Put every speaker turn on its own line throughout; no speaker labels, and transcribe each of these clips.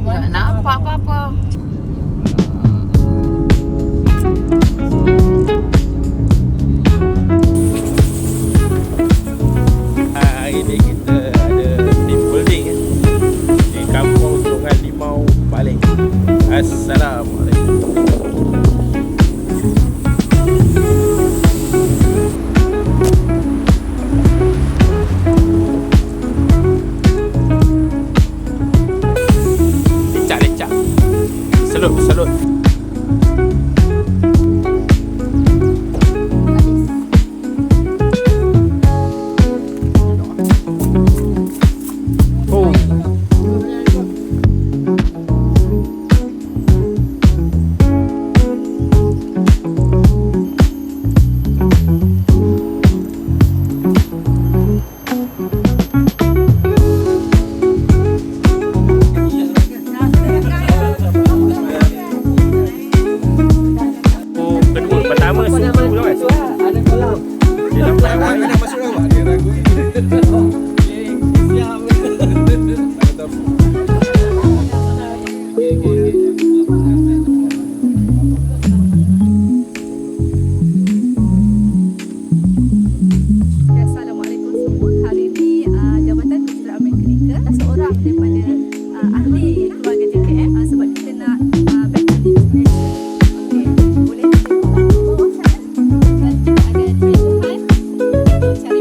Tak nampak apa-apa.
Hari ni kita ada team building di Kampung Sungai Limau, Baling. Assalamualaikum. Lecak. Salut. Pertama susu tu kan. Ada kolam. Dia nampak awak masuk awak dia ragu.
Assalamualaikum semua. Hari ini Jabatan Kejuruteraan Mekanikal seorang daripada ahli keluarga JKM sebab kita nak back to business. Okey, boleh kita bawah sana dan kita ada training untuk cari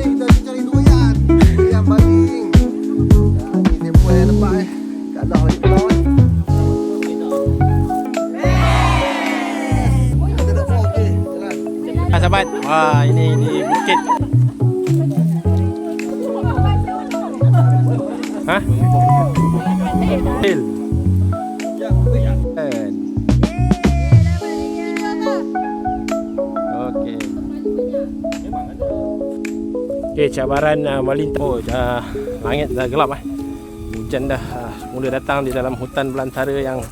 Kita cari doyan yang baling. Ni tempoh yang nampak kalah lagi pelau Kita dah okey. Jalan.
Sahabat, wah ini bukit. Ha? Hill. Okey, cabaran melintang. Oh, langit dah gelap . Hujan dah mula datang di dalam hutan belantara yang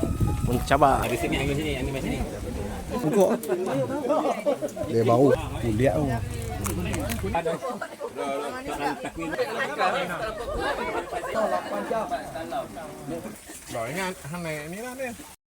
mencabar. Angin sini.
Pokok. Dia bau. Kuliak tu. Ingat hang naik ni lah dia.